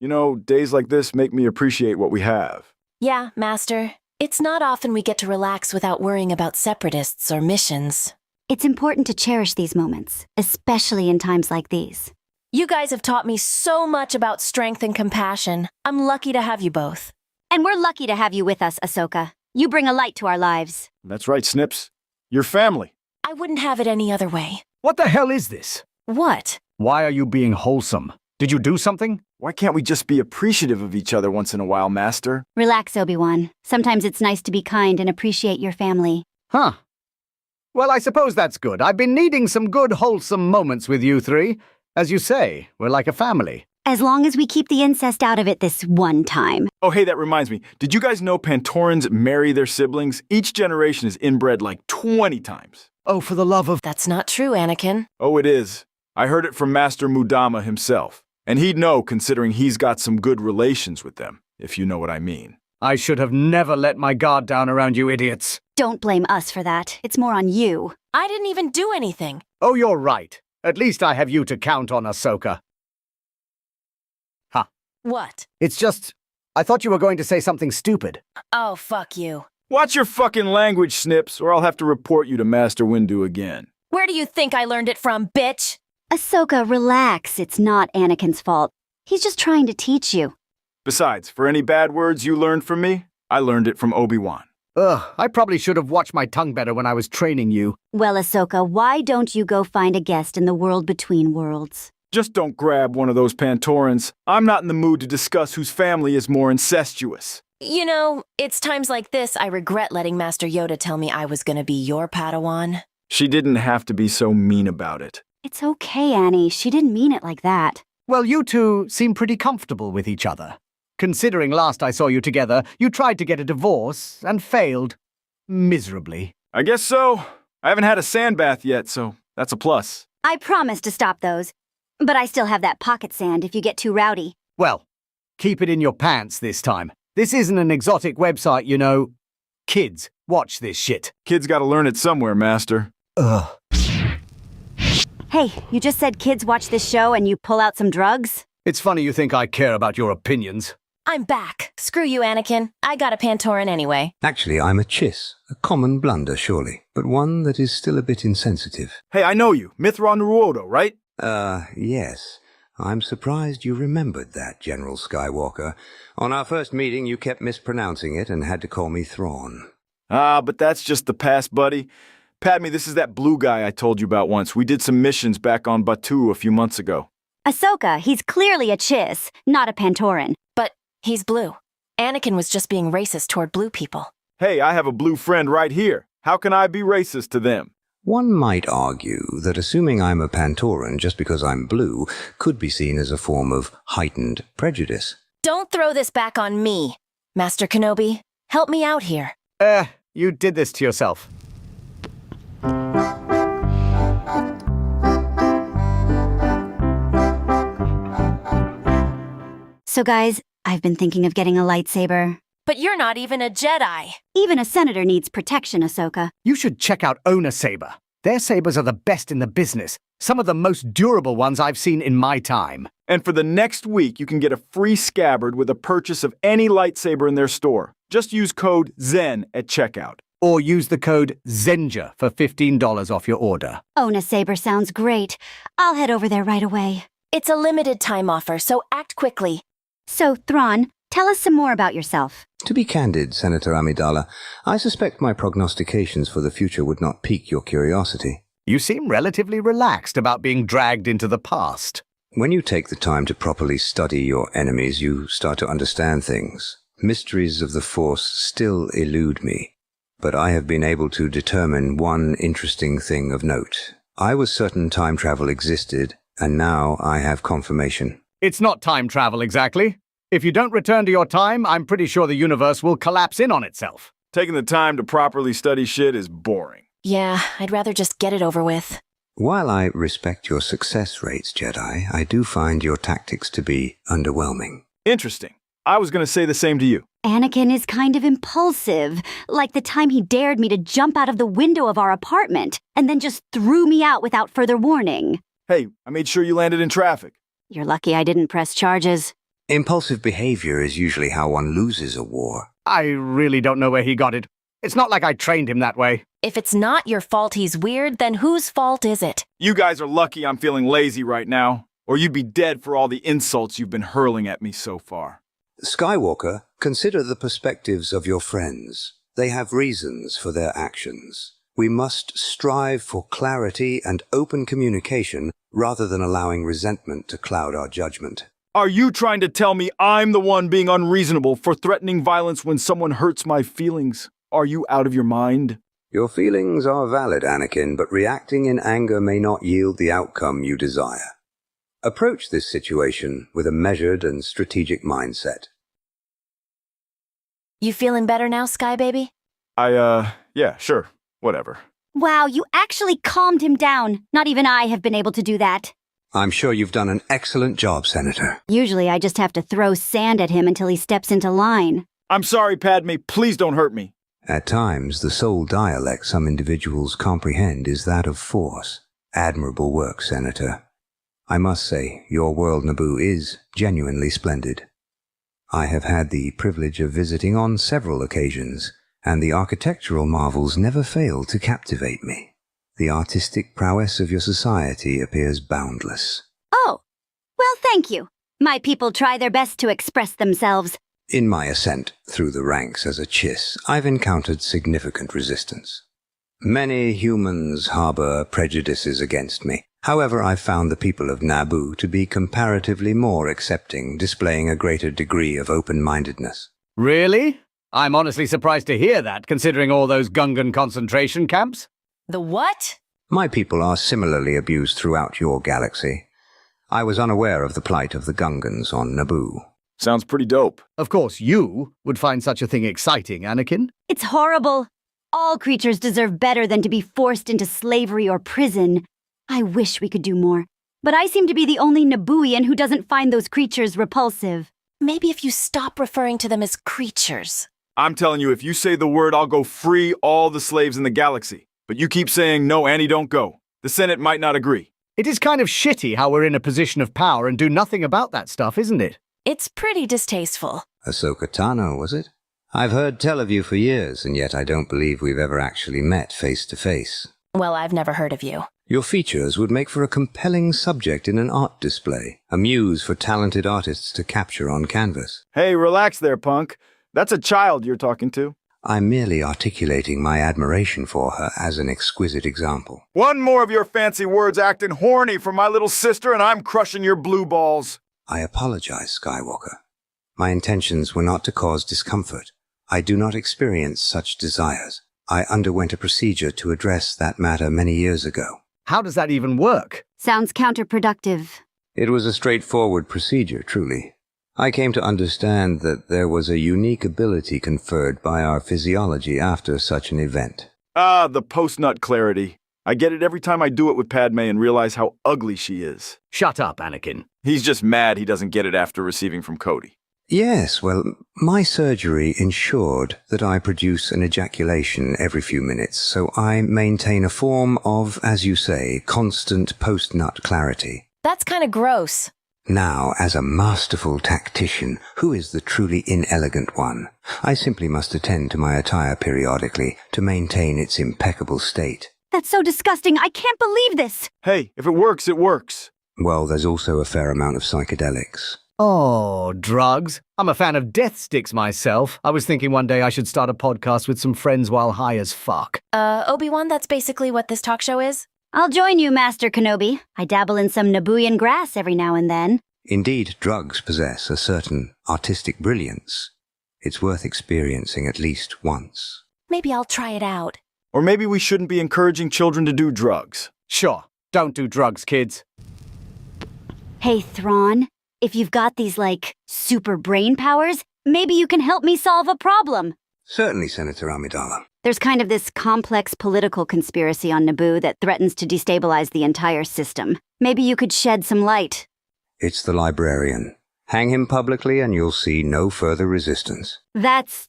You know, days like this make me appreciate what we have. Yeah, Master. It's not often we get to relax without worrying about separatists or missions. It's important to cherish these moments, especially in times like these. You guys have taught me so much about strength and compassion. I'm lucky to have you both. And we're lucky to have you with us, Ahsoka. You bring a light to our lives. That's right, Snips. Your family. I wouldn't have it any other way. What the hell is this? What? Why are you being wholesome? Did you do something? Why can't we just be appreciative of each other once in a while, Master? Relax, Obi-Wan. Sometimes it's nice to be kind and appreciate your family. Huh. Well, I suppose that's good. I've been needing some good, wholesome moments with you three. As you say, we're like a family. As long as we keep the incest out of it this one time. Oh, hey, that reminds me. Did you guys know Pantorans marry their siblings? Each generation is inbred like 20 times. Oh, for the love of... That's not true, Anakin. Oh, it is. I heard it from Master Mudama himself. And he'd know, considering he's got some good relations with them, if you know what I mean. I should have never let my guard down around you idiots. Don't blame us for that. It's more on you. I didn't even do anything. Oh, you're right. At least I have you to count on, Ahsoka. What? It's just... I thought you were going to say something stupid. Oh, fuck you. Watch your fucking language, Snips, or I'll have to report you to Master Windu again. Where do you think I learned it from, bitch? Ahsoka, relax. It's not Anakin's fault. He's just trying to teach you. Besides, for any bad words you learned from me, I learned it from Obi-Wan. Ugh, I probably should have watched my tongue better when I was training you. Well, Ahsoka, why don't you go find a guest in the world between worlds? Just don't grab one of those Pantorans. I'm not in the mood to discuss whose family is more incestuous. You know, it's times like this I regret letting Master Yoda tell me I was gonna be your Padawan. She didn't have to be so mean about it. It's okay, Annie. She didn't mean it like that. Well, you two seem pretty comfortable with each other. Considering last I saw you together, you tried to get a divorce and failed. Miserably. I guess so. I haven't had a sandbath yet, so that's a plus. I promise to stop those. But I still have that pocket sand if you get too rowdy. Well, keep it in your pants this time. This isn't an exotic website, you know. Kids, watch this shit. Kids gotta learn it somewhere, Master. Ugh. Hey, you just said kids watch this show and you pull out some drugs? It's funny you think I care about your opinions. I'm back. Screw you, Anakin. I got a Pantoran anyway. Actually, I'm a chiss. A common blunder, surely, but one that is still a bit insensitive. Hey, I know you. Mithra Nuodo, right? Yes. I'm surprised you remembered that, General Skywalker. On our first meeting, you kept mispronouncing it and had to call me Thrawn. Ah, but that's just the past, buddy. Padme, this is that blue guy I told you about once. We did some missions back on Batuu a few months ago. Ahsoka, he's clearly a chiss, not a Pantoran. But he's blue. Anakin was just being racist toward blue people. Hey, I have a blue friend right here. How can I be racist to them? One might argue that assuming I'm a Pantoran just because I'm blue could be seen as a form of heightened prejudice. Don't throw this back on me. Master Kenobi, help me out here. You did this to yourself. So guys, I've been thinking of getting a lightsaber. But you're not even a Jedi. Even a senator needs protection, Ahsoka. You should check out Owner Saber. Their sabers are the best in the business. Some of the most durable ones I've seen in my time. And for the next week, you can get a free scabbard with a purchase of any lightsaber in their store. Just use code ZEN at checkout. Or use the code ZENJA for $15 off your order. Owner Saber sounds great. I'll head over there right away. It's a limited time offer, so act quickly. So, Thrawn, tell us some more about yourself. To be candid, Senator Amidala, I suspect my prognostications for the future would not pique your curiosity. You seem relatively relaxed about being dragged into the past. When you take the time to properly study your enemies, you start to understand things. Mysteries of the Force still elude me, but I have been able to determine one interesting thing of note. I was certain time travel existed, and now I have confirmation. It's not time travel exactly. If you don't return to your time, I'm pretty sure the universe will collapse in on itself. Taking the time to properly study shit is boring. Yeah, I'd rather just get it over with. While I respect your success rates, Jedi, I do find your tactics to be underwhelming. Interesting. I was going to say the same to you. Anakin is kind of impulsive, like the time he dared me to jump out of the window of our apartment and then just threw me out without further warning. Hey, I made sure you landed in traffic. You're lucky I didn't press charges. Impulsive behavior is usually how one loses a war. I really don't know where he got it. It's not like I trained him that way. If it's not your fault he's weird, then whose fault is it? You guys are lucky I'm feeling lazy right now, or you'd be dead for all the insults you've been hurling at me so far. Skywalker, consider the perspectives of your friends. They have reasons for their actions. We must strive for clarity and open communication rather than allowing resentment to cloud our judgment. Are you trying to tell me I'm the one being unreasonable for threatening violence when someone hurts my feelings? Are you out of your mind? Your feelings are valid, Anakin, but reacting in anger may not yield the outcome you desire. Approach this situation with a measured and strategic mindset. You feeling better now, Sky Baby? Yeah, sure. Whatever. Wow, you actually calmed him down. Not even I have been able to do that. I'm sure you've done an excellent job, Senator. Usually I just have to throw sand at him until he steps into line. I'm sorry, Padme. Please don't hurt me. At times, the sole dialect some individuals comprehend is that of force. Admirable work, Senator. I must say, your world, Naboo, is genuinely splendid. I have had the privilege of visiting on several occasions, and the architectural marvels never fail to captivate me. The artistic prowess of your society appears boundless. Oh, well, thank you. My people try their best to express themselves. In my ascent through the ranks as a Chiss, I've encountered significant resistance. Many humans harbor prejudices against me. However, I've found the people of Naboo to be comparatively more accepting, displaying a greater degree of open-mindedness. Really? I'm honestly surprised to hear that, considering all those Gungan concentration camps. The what? My people are similarly abused throughout your galaxy. I was unaware of the plight of the Gungans on Naboo. Sounds pretty dope. Of course, you would find such a thing exciting, Anakin. It's horrible. All creatures deserve better than to be forced into slavery or prison. I wish we could do more. But I seem to be the only Nabooian who doesn't find those creatures repulsive. Maybe if you stop referring to them as creatures. I'm telling you, if you say the word, I'll go free all the slaves in the galaxy. But you keep saying, no, Annie, don't go. The Senate might not agree. It is kind of shitty how we're in a position of power and do nothing about that stuff, isn't it? It's pretty distasteful. Ahsoka Tano, was it? I've heard tell of you for years, and yet I don't believe we've ever actually met face to face. Well, I've never heard of you. Your features would make for a compelling subject in an art display, a muse for talented artists to capture on canvas. Hey, relax there, punk. That's a child you're talking to. I'm merely articulating my admiration for her as an exquisite example. One more of your fancy words acting horny for my little sister, and I'm crushing your blue balls. I apologize, Skywalker. My intentions were not to cause discomfort. I do not experience such desires. I underwent a procedure to address that matter many years ago. How does that even work? Sounds counterproductive. It was a straightforward procedure, truly. I came to understand that there was a unique ability conferred by our physiology after such an event. Ah, the post-nut clarity. I get it every time I do it with Padme and realize how ugly she is. Shut up, Anakin. He's just mad he doesn't get it after receiving from Cody. Yes, well, my surgery ensured that I produce an ejaculation every few minutes, so I maintain a form of, as you say, constant post-nut clarity. That's kind of gross. Now, as a masterful tactician, who is the truly inelegant one, I simply must attend to my attire periodically to maintain its impeccable state. That's so disgusting. I can't believe this. Hey, if it works, it works. Well, there's also a fair amount of psychedelics. Oh, drugs. I'm a fan of death sticks myself. I was thinking one day I should start a podcast with some friends while high as fuck. Obi-Wan, that's basically what this talk show is? I'll join you, Master Kenobi. I dabble in some Nabooian grass every now and then. Indeed, drugs possess a certain artistic brilliance. It's worth experiencing at least once. Maybe I'll try it out. Or maybe we shouldn't be encouraging children to do drugs. Sure, don't do drugs, kids. Hey, Thrawn, if you've got these, super brain powers, maybe you can help me solve a problem. Certainly, Senator Amidala. There's kind of this complex political conspiracy on Naboo that threatens to destabilize the entire system. Maybe you could shed some light. It's the librarian. Hang him publicly and you'll see no further resistance. That's,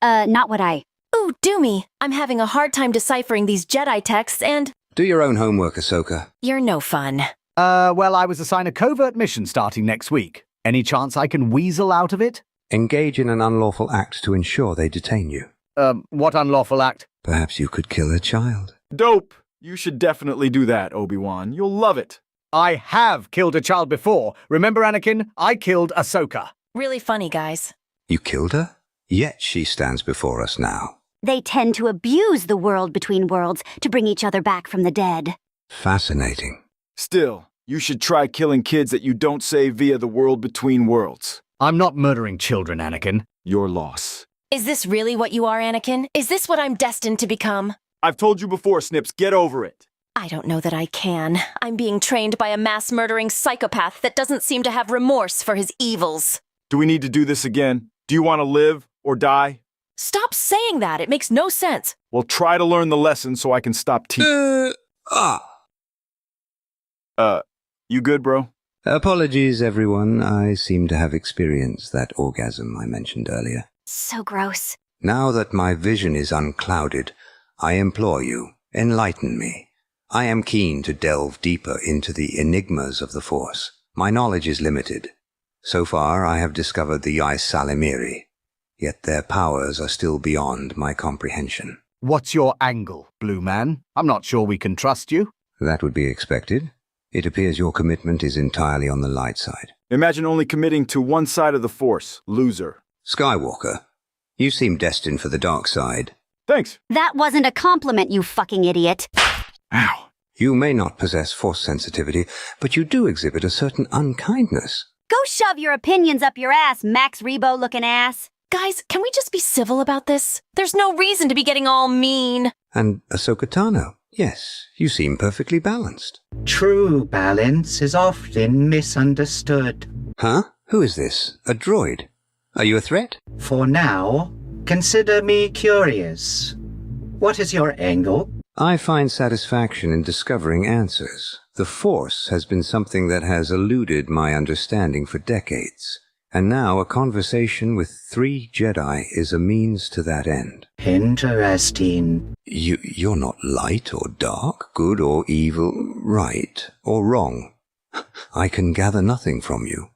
not what I... Ooh, do me. I'm having a hard time deciphering these Jedi texts and... Do your own homework, Ahsoka. You're no fun. Well, I was assigned a covert mission starting next week. Any chance I can weasel out of it? Engage in an unlawful act to ensure they detain you. What unlawful act? Perhaps you could kill a child. Dope! You should definitely do that, Obi-Wan. You'll love it. I have killed a child before. Remember, Anakin? I killed Ahsoka. Really funny, guys. You killed her? Yet she stands before us now. They tend to abuse the world between worlds to bring each other back from the dead. Fascinating. Still, you should try killing kids that you don't save via the world between worlds. I'm not murdering children, Anakin. Your loss. Is this really what you are, Anakin? Is this what I'm destined to become? I've told you before, Snips, get over it. I don't know that I can. I'm being trained by a mass-murdering psychopath that doesn't seem to have remorse for his evils. Do we need to do this again? Do you want to live or die? Stop saying that. It makes no sense. Well, try to learn the lesson so I can stop teaching. You good, bro? Apologies, everyone. I seem to have experienced that orgasm I mentioned earlier. So gross. Now that my vision is unclouded, I implore you, enlighten me. I am keen to delve deeper into the enigmas of the Force. My knowledge is limited. So far, I have discovered the Yais Salimiri, yet their powers are still beyond my comprehension. What's your angle, Blue Man? I'm not sure we can trust you. That would be expected. It appears your commitment is entirely on the light side. Imagine only committing to one side of the Force. Loser. Skywalker, you seem destined for the dark side. Thanks. That wasn't a compliment, you fucking idiot. Ow. You may not possess Force sensitivity, but you do exhibit a certain unkindness. Go shove your opinions up your ass, Max Rebo-looking ass. Guys, can we just be civil about this? There's no reason to be getting all mean. And Ahsoka Tano, yes, you seem perfectly balanced. True balance is often misunderstood. Huh? Who is this? A droid? Are you a threat? For now, consider me curious. What is your angle? I find satisfaction in discovering answers. The Force has been something that has eluded my understanding for decades, and now a conversation with 3 Jedi is a means to that end. Interesting. You're not light or dark, good or evil, right or wrong. I can gather nothing from you.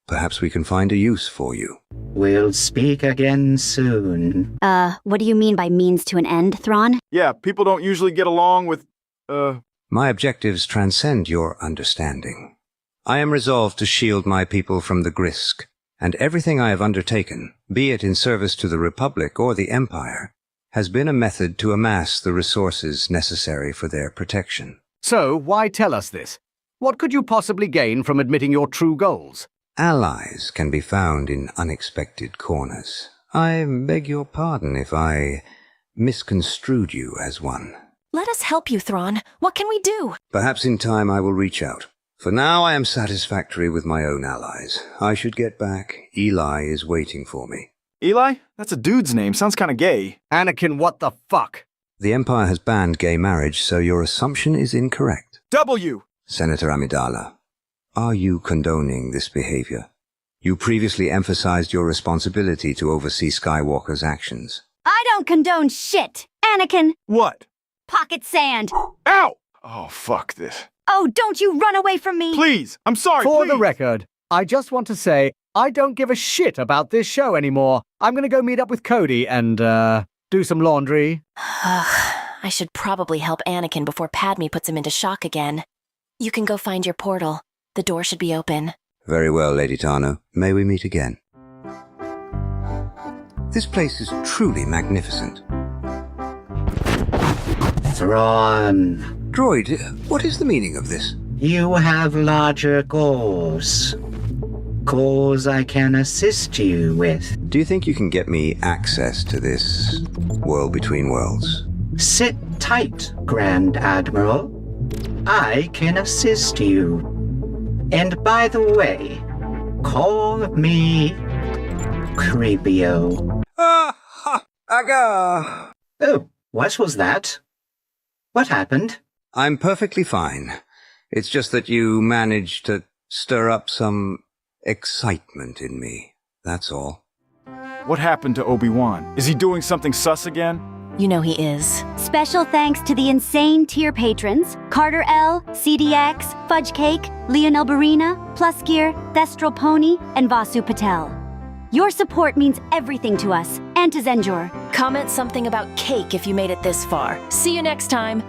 Perhaps we can find a use for you. We'll speak again soon. What do you mean by means to an end, Thrawn? Yeah, people don't usually get along with, My objectives transcend your understanding. I am resolved to shield my people from the Grisk, and everything I have undertaken, be it in service to the Republic or the Empire, has been a method to amass the resources necessary for their protection. So, why tell us this? What could you possibly gain from admitting your true goals? Allies can be found in unexpected corners. I beg your pardon if I misconstrued you as one. Let us help you, Thrawn. What can we do? Perhaps in time I will reach out. For now I am satisfactory with my own allies. I should get back. Eli is waiting for me. Eli? That's a dude's name. Sounds kinda gay. Anakin, what the fuck? The Empire has banned gay marriage, so your assumption is incorrect. W! Senator Amidala, are you condoning this behavior? You previously emphasized your responsibility to oversee Skywalker's actions. I don't condone shit, Anakin. What? Pocket sand. Ow! Oh, fuck this. Oh, don't you run away from me. Please! I'm sorry, For please! the record, I just want to say I don't give a shit about this show anymore. I'm gonna go meet up with Cody and, do some laundry. I should probably help Anakin before Padme puts him into shock again. You can go find your portal. The door should be open. Very well, Lady Tano. May we meet again? This place is truly magnificent. Thrawn, Droid, what is the meaning of this? you have larger goals. Goals I can assist you with. Do you think you can get me access to this world between worlds? Sit tight, Grand Admiral. I can assist you. And by the way, call me Creepio. Aga! Oh, what was that? What happened? I'm perfectly fine. It's just that you managed to stir up some excitement in me. That's all. What happened to Obi-Wan? Is he doing something sus again? You know he is. Special thanks to the insane tier patrons, Carter L, CDXX, FudgeCake, Leonel Barena, Plusgear, Thestralpony, and Vahsu Patel. Your support means everything to us, and to Zenjor. Comment something about cake if you made it this far. See you next time.